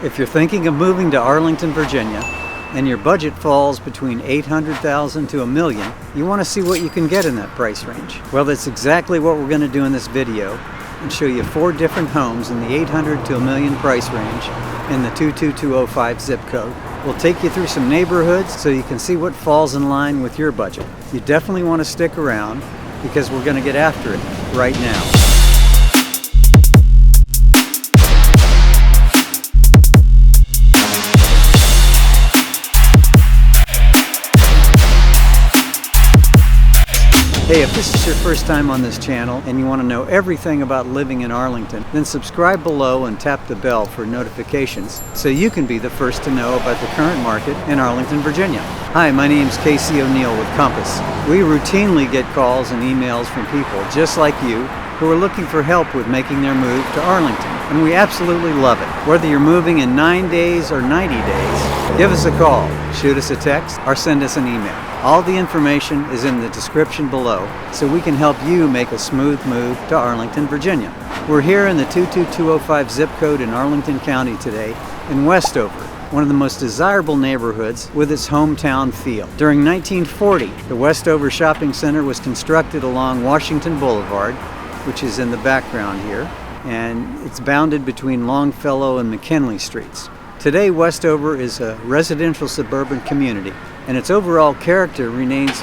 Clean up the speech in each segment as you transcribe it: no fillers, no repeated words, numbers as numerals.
If you're thinking of moving to Arlington, Virginia, and your budget falls between $800,000 to $1 million, you want to see what you can get in that price range. Well, that's exactly what we're going to do in this video and show you 4 different homes in the $800,000 to $1 million price range in the 22205 zip code. We'll take you through some neighborhoods so you can see what falls in line with your budget. You definitely want to stick around because we're going to get after it right now. Hey, if this is your first time on this channel and you want to know everything about living in Arlington, then subscribe below and tap the bell for notifications so you can be the first to know about the current market in Arlington, Virginia. Hi, my name is Casey O'Neill with Compass. We routinely get calls and emails from people just like you who are looking for help with making their move to Arlington, and we absolutely love it. Whether you're moving in 9 days or 90 days, give us a call, shoot us a text, or send us an email. All the information is in the description below, so we can help you make a smooth move to Arlington, Virginia. We're here in the 22205 zip code in Arlington County today in Westover, one of the most desirable neighborhoods with its hometown feel. During 1940, the Westover Shopping Center was constructed along Washington Boulevard, which is in the background here, and it's bounded between Longfellow and McKinley Streets. Today, Westover is a residential suburban community, and its overall character remains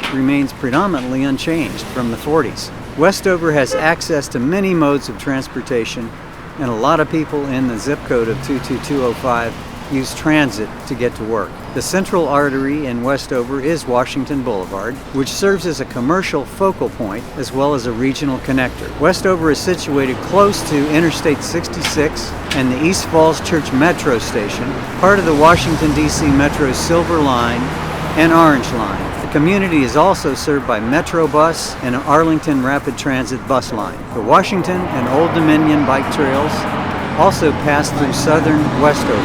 predominantly unchanged from the 40s. Westover has access to many modes of transportation, and a lot of people in the zip code of 22205 use transit to get to work. The central artery in Westover is Washington Boulevard, which serves as a commercial focal point as well as a regional connector. Westover is situated close to Interstate 66 and the East Falls Church Metro Station, part of the Washington, D.C. Metro's Silver Line and Orange Line. The community is also served by Metro Bus and an Arlington Rapid Transit bus line. The Washington and Old Dominion bike trails also pass through southern Westover,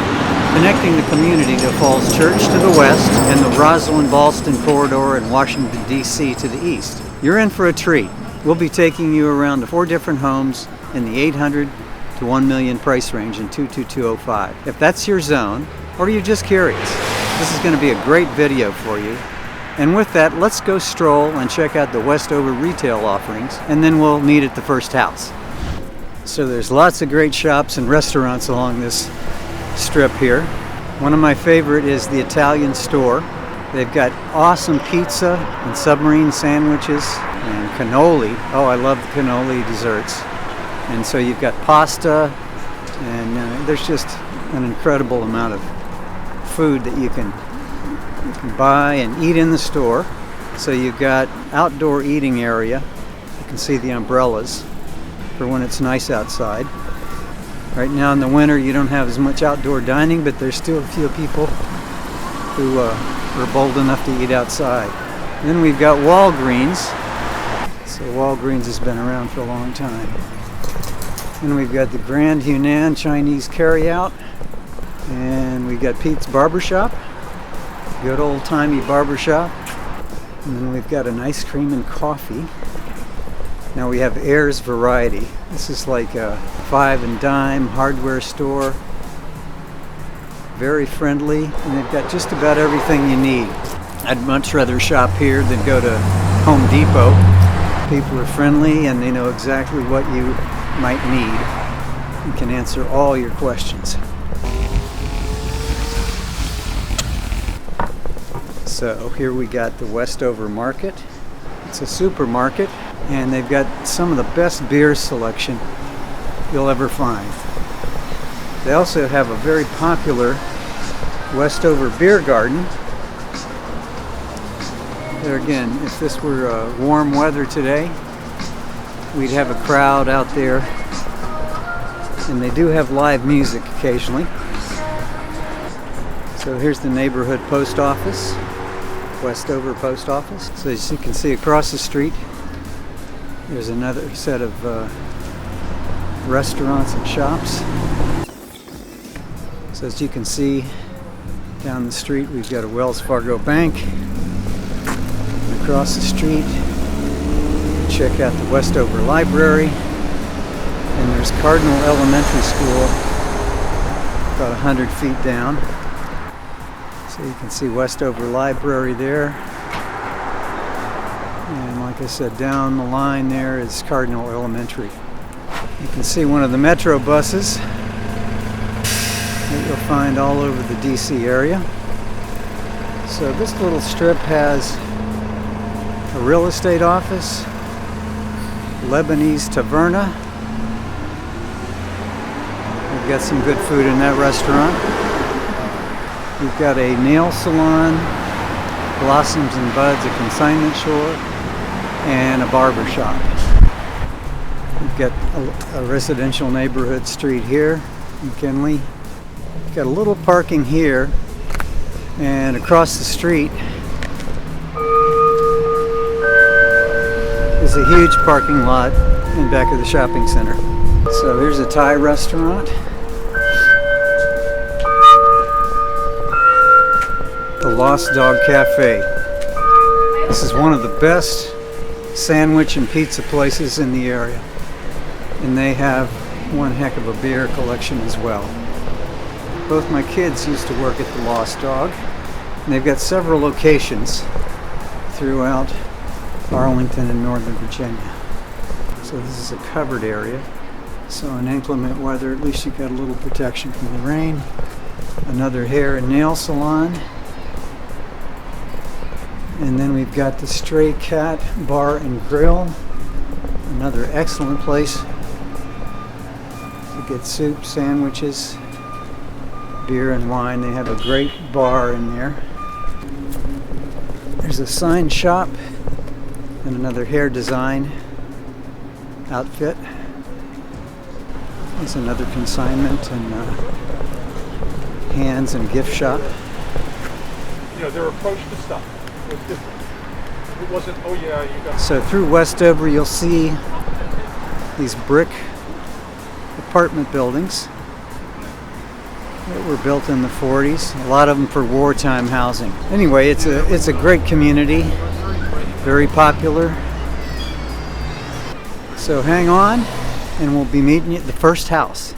connecting the community to Falls Church to the west and the Rosslyn-Ballston corridor in Washington, D.C. to the east. You're in for a treat. We'll be taking you around to 4 different homes in the $800,000 to $1 million price range in 22205. If that's your zone, or you're just curious, this is going to be a great video for you. And with that, let's go stroll and check out the Westover retail offerings, and then we'll meet at the first house. So there's lots of great shops and restaurants along this strip here. One of my favorite is the Italian store. They've got awesome pizza and submarine sandwiches and cannoli. Oh, I love the cannoli desserts. And so you've got pasta, and there's just an incredible amount of food that you can buy and eat in the store. So you've got outdoor eating area. You can see the umbrellas for when it's nice outside. Right now in the winter you don't have as much outdoor dining, but there's still a few people who are bold enough to eat outside. Then we've got Walgreens. So Walgreens has been around for a long time. Then we've got the Grand Hunan Chinese carryout. And we've got Pete's Barbershop. Good old-timey barbershop. And then we've got an ice cream and coffee. Now we have Ayers Variety. This is like a 5 and dime hardware store. Very friendly, and they've got just about everything you need. I'd much rather shop here than go to Home Depot. People are friendly and they know exactly what you might need and can answer all your questions. So here we got the Westover Market. It's a supermarket, and they've got some of the best beer selection you'll ever find. They also have a very popular Westover beer garden. There again, if this were warm weather today, we'd have a crowd out there, and they do have live music occasionally. So here's the neighborhood post office, Westover Post Office. So as you can see across the street, there's another set of restaurants and shops. So as you can see down the street, we've got a Wells Fargo Bank. And across the street, check out the Westover Library. And there's Cardinal Elementary School about 100 feet down. So you can see Westover Library there. And like I said, down the line there is Cardinal Elementary. You can see one of the Metro buses that you'll find all over the DC area. So this little strip has a real estate office, Lebanese Taverna. We've got some good food in that restaurant. We've got a nail salon, Blossoms and Buds, a consignment store, and a barber shop. We've got a residential neighborhood street here in Kinley. We've got a little parking here, and across the street is a huge parking lot in back of the shopping center. So here's a Thai restaurant. The Lost Dog Cafe. This is one of the best sandwich and pizza places in the area. And they have one heck of a beer collection as well. Both my kids used to work at the Lost Dog. And they've got several locations throughout Arlington and Northern Virginia. So this is a covered area. So in inclement weather, at least you got a little protection from the rain. Another hair and nail salon. And then we've got the Stray Cat Bar and Grill. Another excellent place to get soup, sandwiches, beer and wine. They have a great bar in there. There's a sign shop and another hair design outfit. There's another consignment and hands and gift shop. You know, their approach to stuff was different. It wasn't, oh yeah, you got... So through Westover you'll see these brick apartment buildings that were built in the 40s. A lot of them for wartime housing. Anyway, it's a great community, very popular. So hang on, and we'll be meeting you at the first house.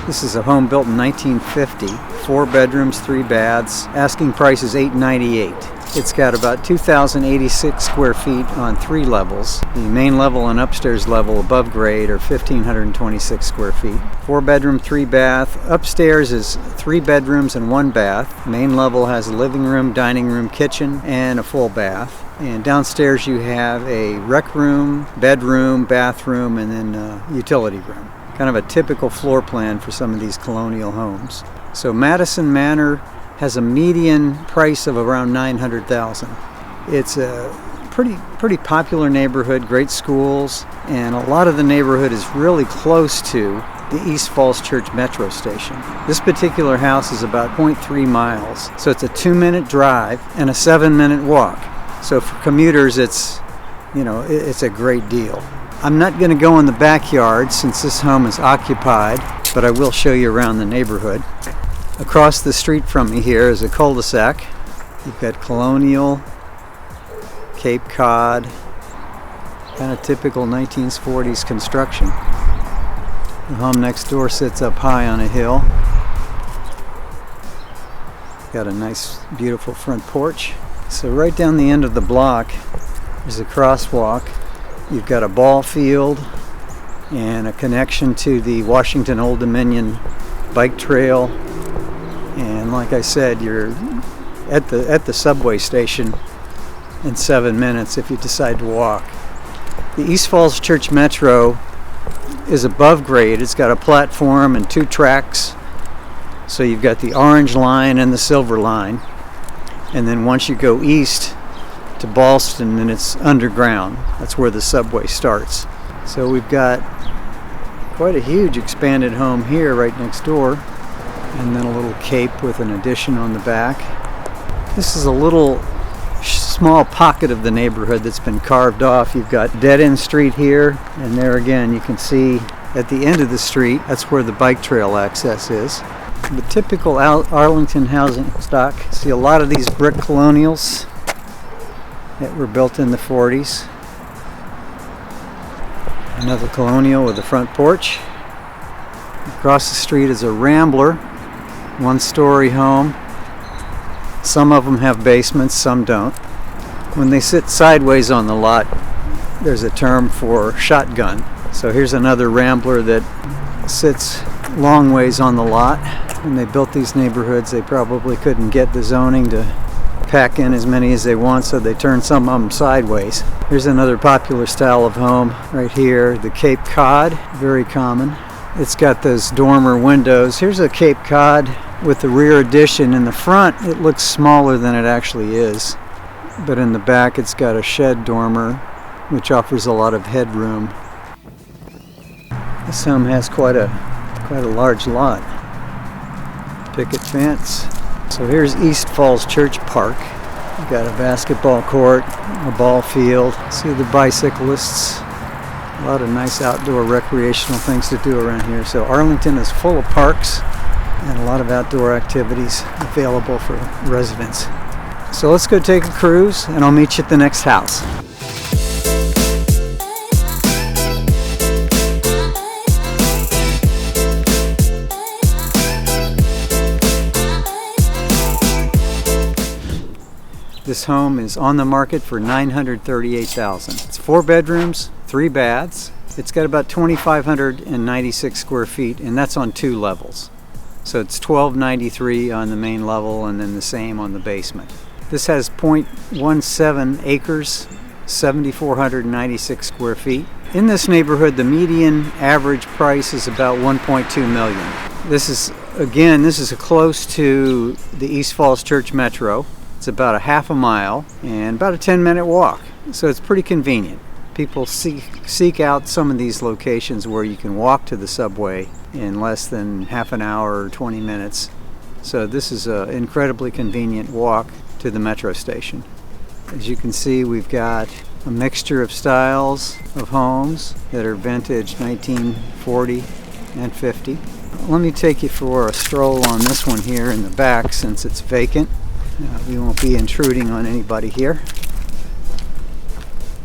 This is a home built in 1950, 4 bedrooms, 3 baths. Asking price is $898. It's got about 2,086 square feet on 3 levels. The main level and upstairs level above grade are 1,526 square feet. 4 bedroom, 3 bath. Upstairs is 3 bedrooms and 1 bath. Main level has a living room, dining room, kitchen, and a full bath. And downstairs you have a rec room, bedroom, bathroom, and then a utility room. Kind of a typical floor plan for some of these colonial homes. So Madison Manor has a median price of around $900,000. It's a pretty popular neighborhood, great schools, and a lot of the neighborhood is really close to the East Falls Church metro station. This particular house is about 0.3 miles, so it's a 2-minute drive and a 7-minute walk. So for commuters, it's a great deal. I'm not going to go in the backyard since this home is occupied, but I will show you around the neighborhood. Across the street from me here is a cul-de-sac. You've got colonial, Cape Cod, kind of typical 1940s construction. The home next door sits up high on a hill. Got a nice, beautiful front porch. So right down the end of the block is a crosswalk. You've got a ball field and a connection to the Washington Old Dominion bike trail. And like I said, you're at the subway station in 7 minutes if you decide to walk. The East Falls Church Metro is above grade. It's got a platform and 2 tracks. So you've got the orange line and the silver line. And then once you go east to Ballston, and it's underground. That's where the subway starts. So we've got quite a huge expanded home here right next door, and then a little cape with an addition on the back. This is a little small pocket of the neighborhood that's been carved off. You've got dead end street here, and there again you can see at the end of the street, that's where the bike trail access is. The typical Arlington housing stock. See a lot of these brick colonials that were built in the 40s. Another colonial with a front porch. Across the street is a Rambler, one-story home. Some of them have basements, some don't. When they sit sideways on the lot, there's a term for shotgun. So here's another Rambler that sits long ways on the lot. When they built these neighborhoods, they probably couldn't get the zoning to pack in as many as they want, so they turned some of them sideways. Here's another popular style of home right here, the Cape Cod, very common. It's got those dormer windows. Here's a Cape Cod with the rear addition. In the front, it looks smaller than it actually is, but in the back, it's got a shed dormer, which offers a lot of headroom. This home has quite a large lot. Picket fence. So here's East Falls Church Park. You've got a basketball court, a ball field. See the bicyclists. A lot of nice outdoor recreational things to do around here. So Arlington is full of parks and a lot of outdoor activities available for residents. So let's go take a cruise and I'll meet you at the next house. This home is on the market for $938,000. It's 4 bedrooms, 3 baths. It's got about 2,596 square feet, and that's on 2 levels. So it's 1,293 on the main level and then the same on the basement. This has 0.17 acres, 7,496 square feet. In this neighborhood, the median average price is about $1.2 million. This is close to the East Falls Church Metro. It's about a half a mile and about a 10-minute walk, so it's pretty convenient. People seek out some of these locations where you can walk to the subway in less than half an hour or 20 minutes. So this is an incredibly convenient walk to the metro station. As you can see, we've got a mixture of styles of homes that are vintage 1940 and 50. Let me take you for a stroll on this one here in the back since it's vacant. We won't be intruding on anybody here.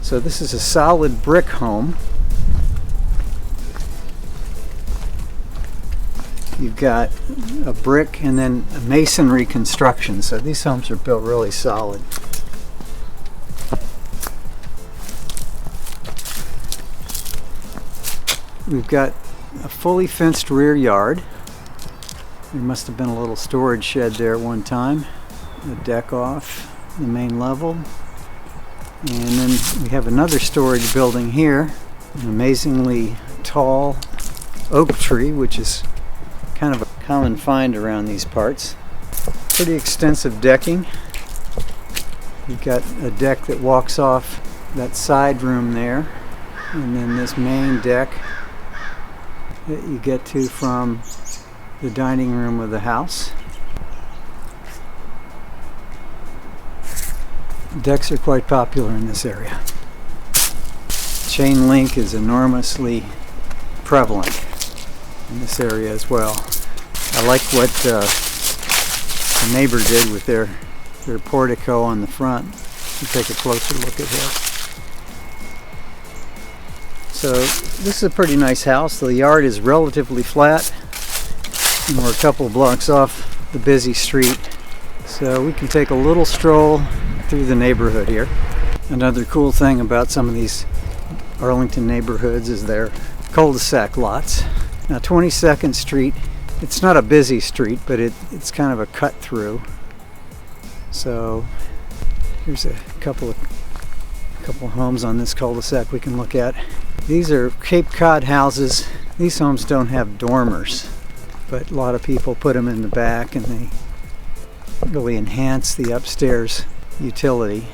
So this is a solid brick home. You've got a brick and then a masonry construction. So these homes are built really solid. We've got a fully fenced rear yard. There must have been a little storage shed there at one time. The deck off the main level, and then we have another storage building here, an amazingly tall oak tree, which is kind of a common find around these parts. Pretty extensive decking. You've got a deck that walks off that side room there, and then this main deck that you get to from the dining room of the house. Decks are quite popular in this area. Chain link is enormously prevalent in this area as well. I like what the neighbor did with their portico on the front. We'll take a closer look at here. So this is a pretty nice house. The yard is relatively flat, and we're a couple blocks off the busy street. So we can take a little stroll through the neighborhood here. Another cool thing about some of these Arlington neighborhoods is their cul-de-sac lots. Now 22nd Street, it's not a busy street, but it's kind of a cut through. So here's a couple homes on this cul-de-sac we can look at. These are Cape Cod houses. These homes don't have dormers, but a lot of people put them in the back and they really enhance the upstairs utility.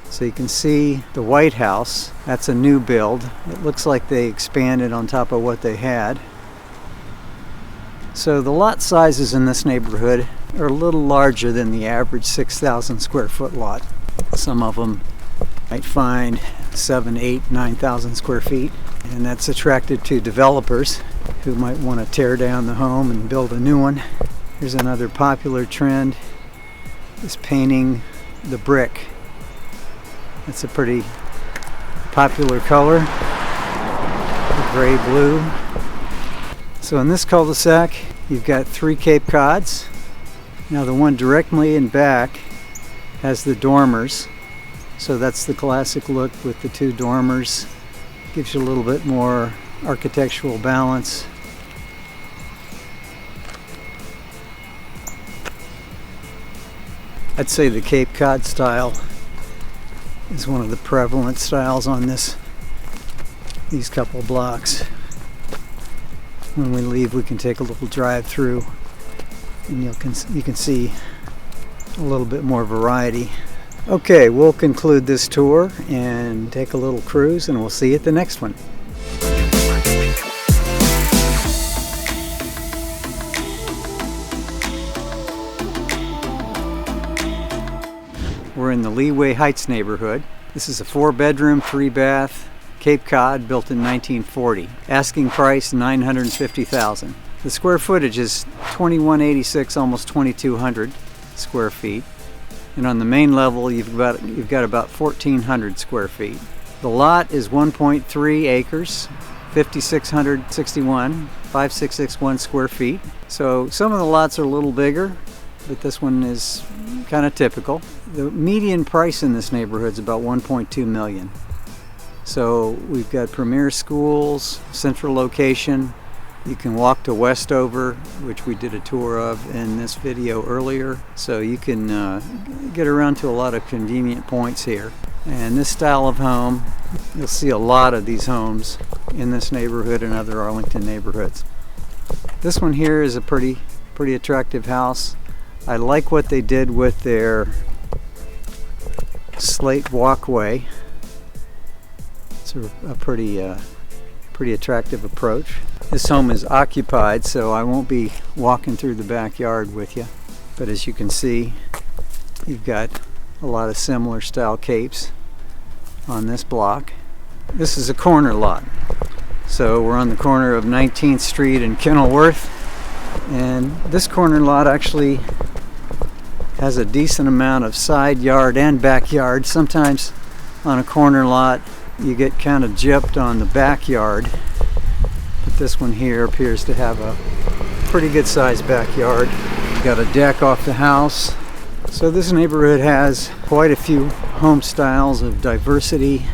So you can see the White House. That's a new build. It looks like they expanded on top of what they had. So the lot sizes in this neighborhood are a little larger than the average 6,000 square foot lot. Some of them might find 7, 8, 9,000 square feet. And that's attracted to developers who might want to tear down the home and build a new one. Here's another popular trend, is painting the brick. That's a pretty popular color, the gray blue. So in this cul-de-sac, you've got 3 Cape Cods. Now the one directly in back has the dormers. So that's the classic look with the 2 dormers. Gives you a little bit more architectural balance. I'd say the Cape Cod style is one of the prevalent styles on these couple blocks. When we leave, we can take a little drive through and you can see a little bit more variety. Okay, we'll conclude this tour and take a little cruise, and we'll see you at the next one. We're in the Leeway Heights neighborhood. This is a 4-bedroom, 3-bath Cape Cod built in 1940. Asking price $950,000. The square footage is 2186, almost 2200 square feet. And on the main level, you've got about 1,400 square feet. The lot is 1.3 acres, 5661 square feet. So some of the lots are a little bigger, but this one is kind of typical. The median price in this neighborhood is about $1.2 million. So we've got premier schools, central location. You can walk to Westover, which we did a tour of in this video earlier. So you can get around to a lot of convenient points here. And this style of home, you'll see a lot of these homes in this neighborhood and other Arlington neighborhoods. This one here is a pretty attractive house. I like what they did with their slate walkway. It's a pretty attractive approach. This home is occupied, so I won't be walking through the backyard with you. But as you can see, you've got a lot of similar style capes on this block. This is a corner lot. So we're on the corner of 19th Street and Kenilworth. And this corner lot actually has a decent amount of side yard and backyard. Sometimes on a corner lot you get kind of gypped on the backyard, but this one here appears to have a pretty good sized backyard. Got a deck off the house. So this neighborhood has quite a few home styles of diversity,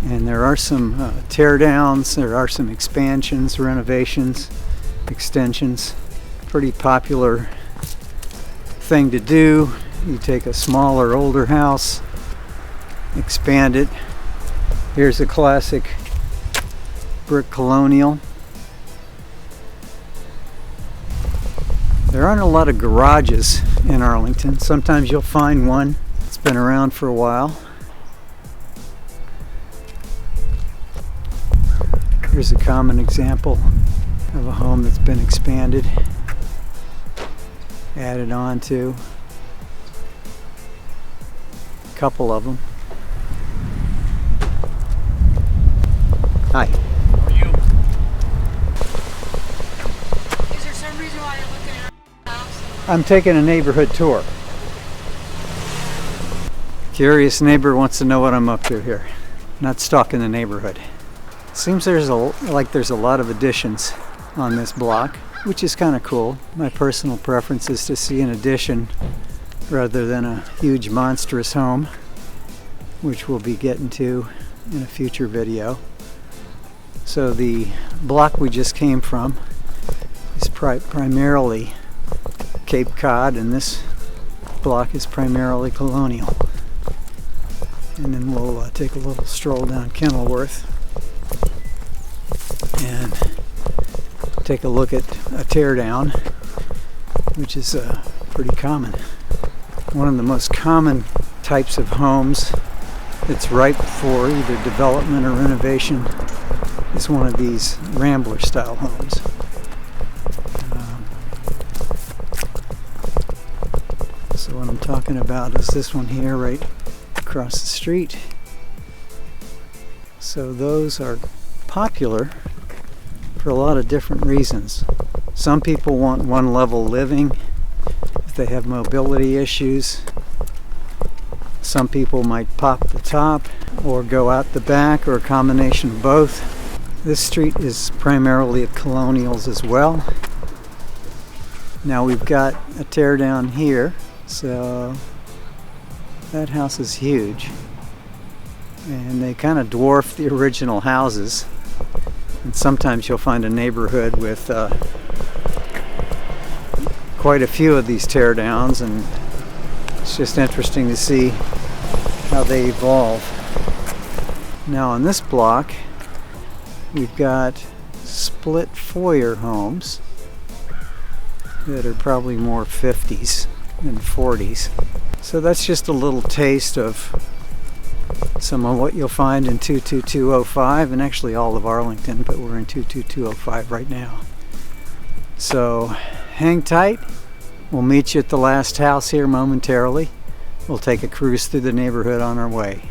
and there are some tear downs, there are some expansions, renovations, extensions. Pretty popular thing to do. You take a smaller, older house, expand it. Here's a classic brick colonial. There aren't a lot of garages in Arlington. Sometimes you'll find one that's been around for a while. Here's a common example of a home that's been expanded, added on to. A couple of them. Hi. How are you? Is there some reason why you're looking at our house? I'm taking a neighborhood tour. Curious neighbor wants to know what I'm up to here. Not stalking the neighborhood. Seems there's a lot of additions on this block, which is kind of cool. My personal preference is to see an addition rather than a huge monstrous home, which we'll be getting to in a future video. So the block we just came from is primarily Cape Cod, and this block is primarily colonial. And then we'll take a little stroll down Kenilworth and take a look at a teardown, which is pretty common. One of the most common types of homes that's ripe for either development or renovation is one of these Rambler style homes. So what I'm talking about is this one here right across the street. So those are popular for a lot of different reasons. Some people want one level living if they have mobility issues. Some people might pop the top or go out the back, or a combination of both. This street is primarily of colonials as well. Now we've got a tear down here, so that house is huge. And they kind of dwarf the original houses. And sometimes you'll find a neighborhood with quite a few of these tear downs, and it's just interesting to see how they evolve. Now on this block, we've got split foyer homes that are probably more 50s than 40s. So that's just a little taste of some of what you'll find in 22205, and actually all of Arlington, but we're in 22205 right now. So hang tight. We'll meet you at the last house here momentarily. We'll take a cruise through the neighborhood on our way.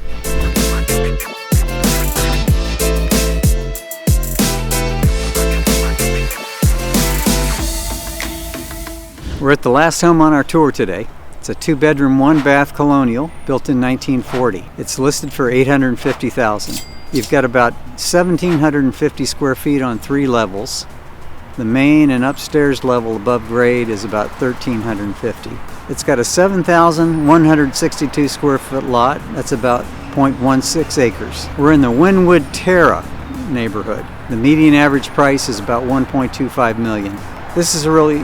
We're at the last home on our tour today. It's a 2-bedroom, 1-bath colonial built in 1940. It's listed for $850,000. You've got about 1,750 square feet on 3 levels. The main and upstairs level above grade is about 1,350. It's got a 7,162 square foot lot. That's about 0.16 acres. We're in the Wynwood Terra neighborhood. The median average price is about $1.25 million. This is a really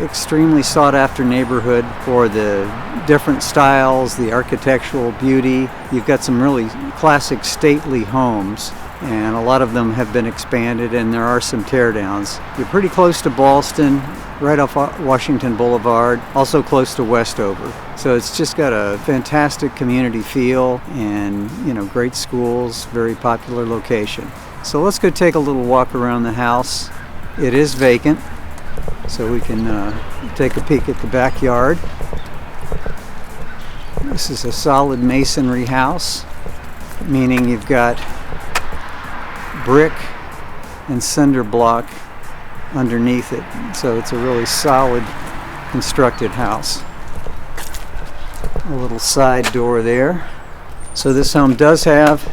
extremely sought after neighborhood for the different styles, the architectural beauty. You've got some really classic stately homes, and a lot of them have been expanded, and there are some teardowns. You're pretty close to Ballston, right off Washington Boulevard, also close to Westover. So it's just got a fantastic community feel, and great schools, very popular location. So let's go take a little walk around the house. It is vacant, so we can take a peek at the backyard. This is a solid masonry house, meaning you've got brick and cinder block underneath it. So it's a really solid constructed house. A little side door there. So this home does have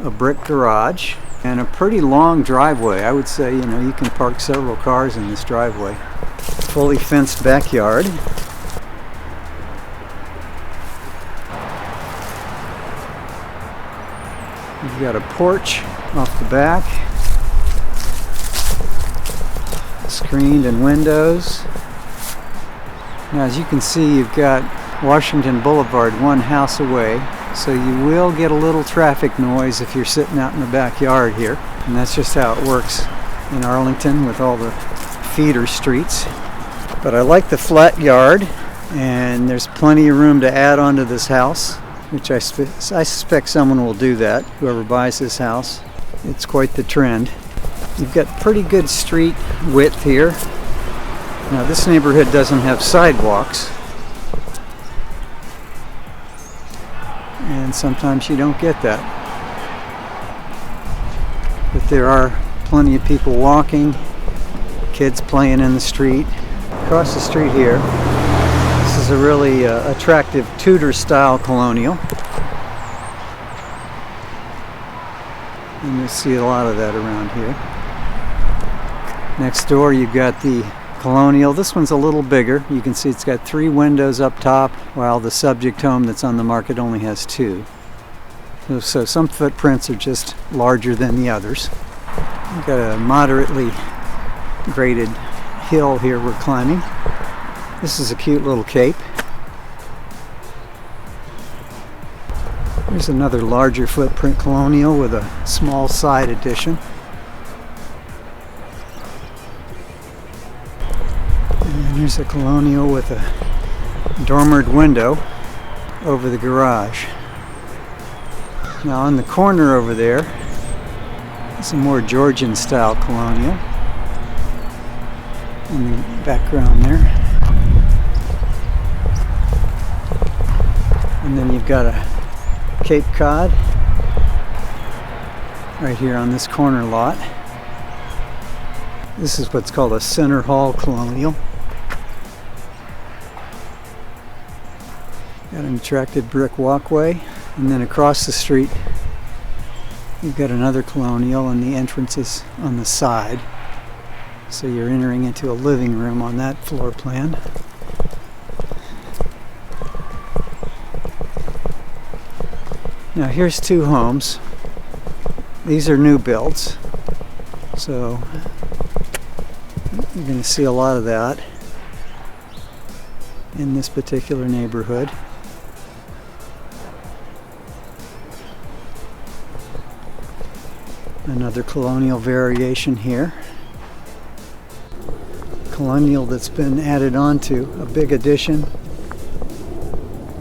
a brick garage and a pretty long driveway. I would say, you can park several cars in this driveway. Fully fenced backyard. You've got a porch off the back, screened and windows. Now, as you can see, you've got Washington Boulevard one house away, so you will get a little traffic noise if you're sitting out in the backyard here, and that's just how it works in Arlington with all the feeder streets. But I like the flat yard, and there's plenty of room to add on to this house, which I suspect someone will do that, whoever buys this house. It's quite the trend. You've got pretty good street width here. Now, this neighborhood doesn't have sidewalks, and sometimes you don't get that. But there are plenty of people walking, kids playing in the street. Across the street here, this is a really attractive Tudor-style colonial. And you'll see a lot of that around here. Next door, you've got the colonial. This one's a little bigger. You can see it's got 3 windows up top, while the subject home that's on the market only has 2. So some footprints are just larger than the others. We've got a moderately graded hill here we're climbing. This is a cute little cape. Here's another larger footprint colonial with a small side addition. And here's a colonial with a dormered window over the garage. Now on the corner over there, it's a more Georgian style colonial in the background there. And then you've got a Cape Cod. right here on this corner lot. This is what's called a center hall colonial. Got an attractive brick walkway, and then across the street you've got another colonial, and the entrance is on the side. So you're entering into a living room on that floor plan. Now here's two homes. These are new builds, so you're going to see a lot of that in this particular neighborhood. Another colonial variation here. Colonial that's been added on to a big addition.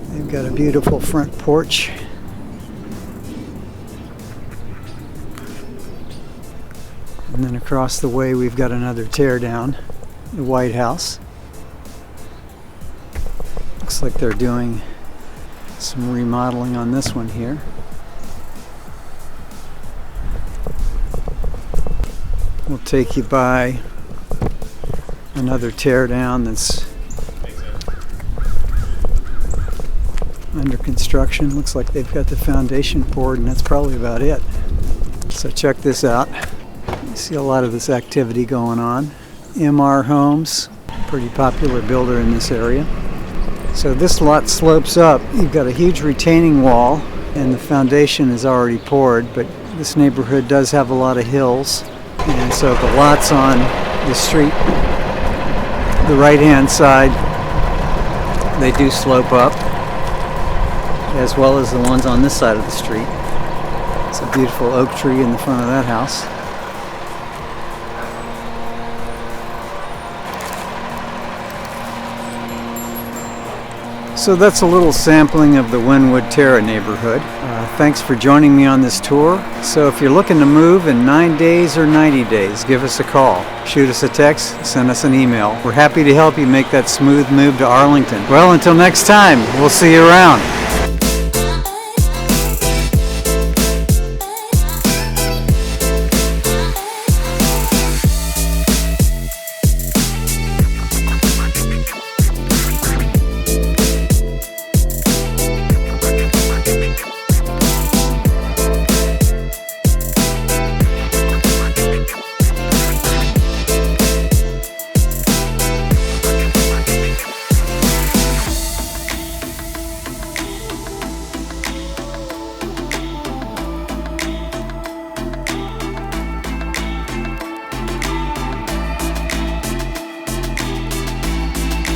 They've got a beautiful front porch. And then across the way we've got another tear down, the White House. Looks like they're doing some remodeling on this one here. We'll take you by another tear down that's under construction. Looks like they've got the foundation poured, and that's probably about it. So check this out. You see a lot of this activity going on. MR Homes, pretty popular builder in this area. So this lot slopes up. You've got a huge retaining wall, and the foundation is already poured, but this neighborhood does have a lot of hills. And so the lots on the street, the right-hand side, they do slope up, as well as the ones on this side of the street. It's a beautiful oak tree in the front of that house. So that's a little sampling of the Wynwood Terra neighborhood. Thanks for joining me on this tour. So if you're looking to move in 9 days or 90 days, give us a call. Shoot us a text, send us an email. We're happy to help you make that smooth move to Arlington. Well, until next time, we'll see you around.